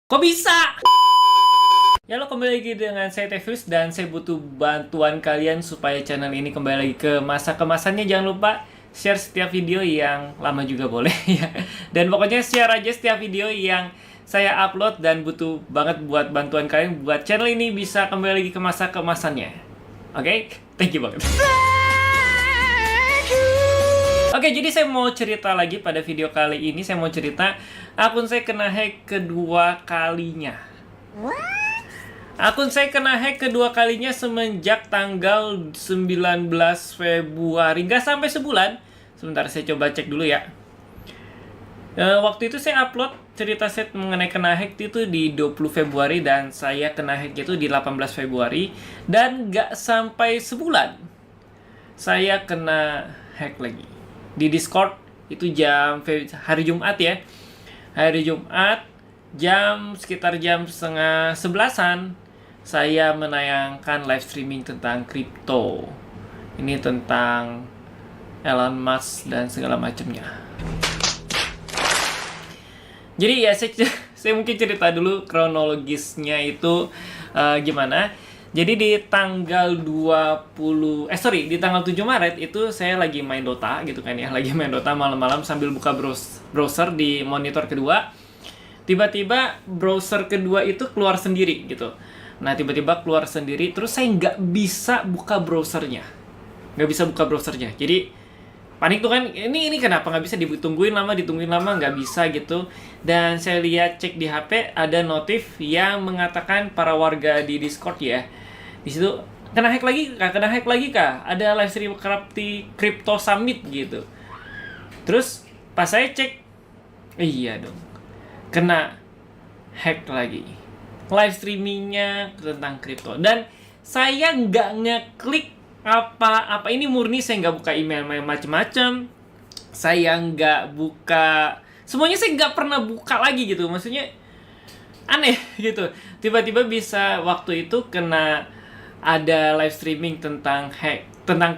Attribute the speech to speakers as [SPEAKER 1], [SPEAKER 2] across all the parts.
[SPEAKER 1] Kok bisa? Ya lo kembali lagi dengan saya Tevius dan saya butuh bantuan kalian supaya channel ini kembali lagi ke masa kemasannya. Jangan lupa share setiap video yang lama juga boleh ya. Dan pokoknya share aja setiap video yang saya upload dan butuh banget buat bantuan kalian buat channel ini bisa kembali lagi ke masa kemasannya. Oke? Thank you banget. Oke, jadi saya mau cerita lagi pada video kali ini. Saya mau cerita akun saya kena hack kedua kalinya. Akun saya kena hack kedua kalinya semenjak tanggal 19 Februari. Nggak sampai sebulan. Sebentar, saya coba cek dulu ya. Waktu itu saya upload cerita saya mengenai kena hack itu di 20 Februari. Dan saya kena hack itu di 18 Februari. Dan nggak sampai sebulan saya kena hack lagi. Di Discord itu hari Jumat ya. Hari Jumat sekitar jam setengah 11-an saya menayangkan live streaming tentang kripto. Ini tentang Elon Musk dan segala macamnya. Jadi ya saya mungkin cerita dulu kronologisnya itu gimana. Jadi di tanggal di tanggal 7 Maret itu saya lagi main Dota gitu kan ya. Lagi main Dota malam-malam sambil buka browser di monitor kedua. Tiba-tiba browser kedua itu keluar sendiri gitu. Nah tiba-tiba keluar sendiri, terus saya nggak bisa buka browsernya. Jadi panik tuh kan, ini kenapa nggak bisa, ditungguin lama nggak bisa gitu. Dan saya lihat cek di HP ada notif yang mengatakan para warga di Discord ya. Di situ kena hack lagi kah? Ada live stream Crypto Summit gitu. Terus pas saya cek, iya dong, kena hack lagi. Live streamingnya tentang kripto. Dan saya nggak ngeklik apa ini, murni saya nggak buka email macem-macem. Saya nggak buka, semuanya saya nggak pernah buka lagi gitu. Maksudnya aneh gitu. Tiba-tiba bisa waktu itu kena ada live streaming tentang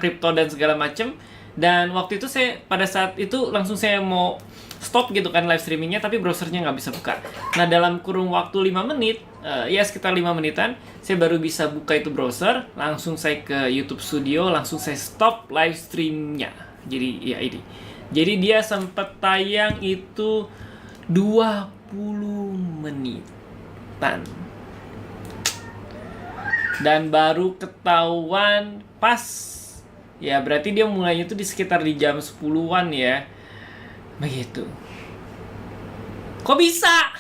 [SPEAKER 1] kripto dan segala macem. Dan waktu itu pada saat itu langsung saya mau stop gitu kan live streamingnya, tapi browsernya nggak bisa buka. Nah dalam kurung waktu 5 menit, ya sekitar 5 menitan, saya baru bisa buka itu browser. Langsung saya ke YouTube Studio, langsung saya stop live streamnya. Jadi ya ini. Jadi dia sempat tayang itu 20 menitan. Dan baru ketahuan pas, ya berarti dia mulainya tuh di sekitar di jam 10-an ya. Begitu. Kok bisa?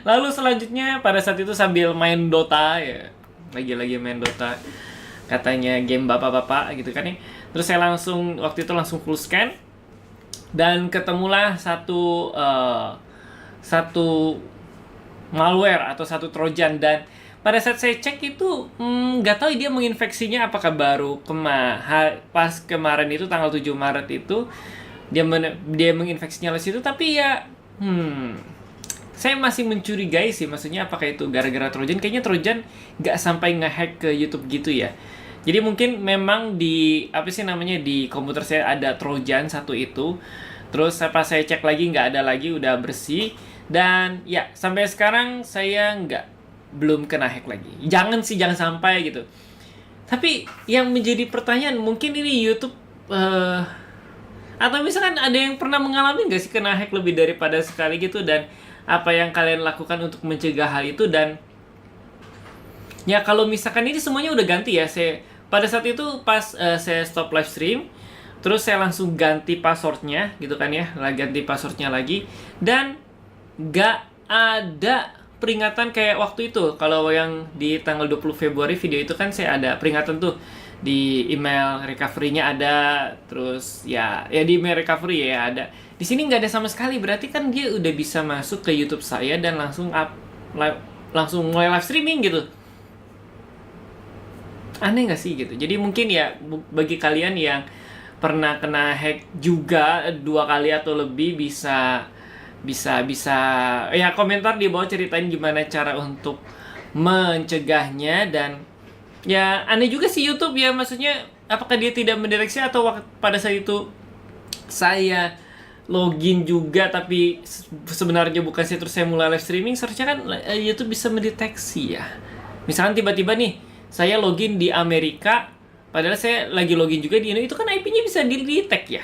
[SPEAKER 1] Lalu selanjutnya pada saat itu sambil main Dota ya. Lagi main Dota. Katanya game bapak-bapak gitu kan ya. Terus saya waktu itu langsung full scan. Dan ketemulah satu malware atau satu trojan. Dan pada saat saya cek itu nggak tahu dia menginfeksinya apakah baru pas kemarin itu tanggal 7 Maret itu dia menginfeksinya di situ, tapi ya saya masih mencurigai sih, maksudnya apakah itu gara-gara trojan. Kayaknya trojan nggak sampai ngehack ke YouTube gitu ya. Jadi mungkin memang di di komputer saya ada trojan satu itu. Terus pas saya cek lagi nggak ada lagi, udah bersih. Dan ya sampai sekarang saya belum kena hack lagi. Jangan sampai gitu. Tapi yang menjadi pertanyaan, mungkin ini YouTube atau misalkan ada yang pernah mengalami nggak sih kena hack lebih daripada sekali gitu, dan apa yang kalian lakukan untuk mencegah hal itu. Dan ya kalau misalkan ini semuanya udah ganti ya, pada saat itu pas saya stop live stream, terus saya langsung ganti passwordnya gitu kan ya, ganti passwordnya lagi. Dan nggak ada peringatan kayak waktu itu. Kalau yang di tanggal 20 Februari video itu kan saya ada peringatan tuh di email recovery-nya ada, terus ya di email recovery ya ada. Di sini nggak ada sama sekali, berarti kan dia udah bisa masuk ke YouTube saya dan langsung mulai live streaming gitu. Aneh nggak sih gitu. Jadi mungkin ya bagi kalian yang pernah kena hack juga 2 kali atau lebih bisa ya komentar di bawah, ceritain gimana cara untuk mencegahnya. Dan ya aneh juga sih YouTube ya, maksudnya apakah dia tidak mendeteksi atau pada saat itu saya login juga tapi sebenarnya bukan situs saya mulai live streaming, seharusnya kan YouTube bisa mendeteksi ya. Misalkan tiba-tiba nih saya login di Amerika, padahal saya lagi login juga di Indonesia, itu kan IP-nya bisa di-detect ya.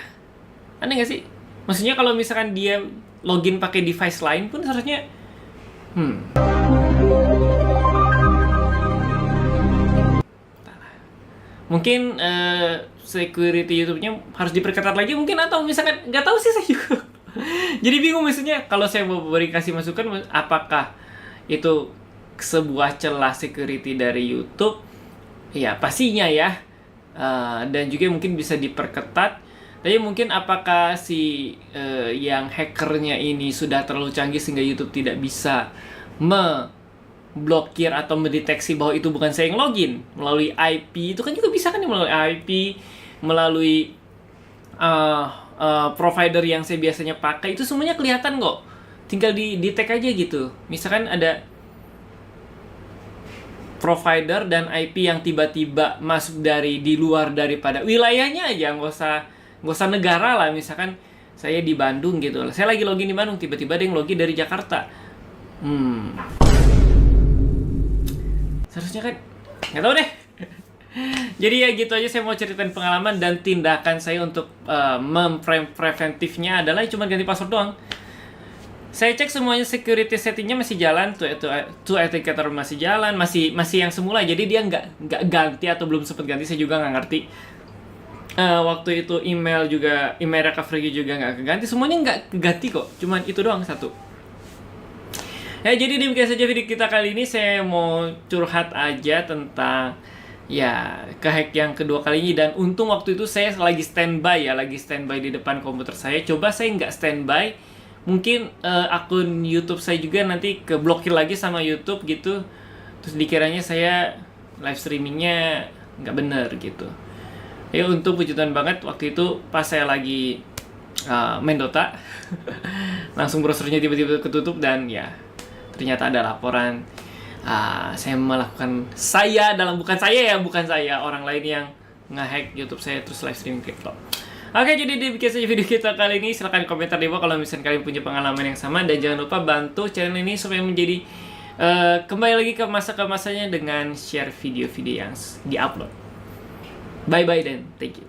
[SPEAKER 1] Aneh nggak sih? Maksudnya kalau misalkan dia login pakai device lain pun seharusnya mungkin security YouTube-nya harus diperketat lagi mungkin, atau misalkan nggak tahu sih saya juga. Jadi bingung maksudnya kalau saya mau beri kasih masukan, apakah itu sebuah celah security dari YouTube? Ya pastinya ya. Dan juga mungkin bisa diperketat. Tapi mungkin apakah si yang hackernya ini sudah terlalu canggih sehingga YouTube tidak bisa blokir atau mendeteksi bahwa itu bukan saya yang login melalui IP. Itu kan juga bisa kan melalui IP, melalui provider yang saya biasanya pakai, itu semuanya kelihatan kok, tinggal di tag aja gitu. Misalkan ada provider dan IP yang tiba-tiba masuk dari di luar daripada wilayahnya aja, nggak usah negara lah. Misalkan saya di Bandung gitu, saya lagi login di Bandung, tiba-tiba ada yang login dari Jakarta. Seharusnya kan nggak tahu deh. Jadi ya gitu aja, saya mau ceritain pengalaman dan tindakan saya untuk preventifnya adalah cuma ganti password doang. Saya cek semuanya security settingnya masih jalan, two authenticator masih jalan, masih yang semula. Jadi dia nggak ganti atau belum sempat ganti, saya juga nggak ngerti. Waktu itu email recovery juga nggak keganti, semuanya nggak keganti kok, cuman itu doang satu. Ya, jadi demikian saja video kita kali ini. Saya mau curhat aja tentang ya kehack yang kedua kali ini. Dan untung waktu itu saya lagi standby di depan komputer saya. Coba saya nggak standby, mungkin akun YouTube saya juga nanti keblokir lagi sama YouTube gitu. Terus dikiranya saya live streamingnya nggak bener gitu. Ya untung pujian banget waktu itu pas saya lagi main Dota langsung browsernya tiba-tiba ketutup dan ya ternyata ada laporan saya melakukan bukan saya, orang lain yang nge-hack YouTube saya terus live streaming crypto. Oke, jadi demikian saja video kita kali ini. Silahkan komentar di bawah kalau misalnya kalian punya pengalaman yang sama, dan jangan lupa bantu channel ini supaya menjadi kembali lagi ke masa-masanya dengan share video-video yang diupload. Bye bye dan thank you.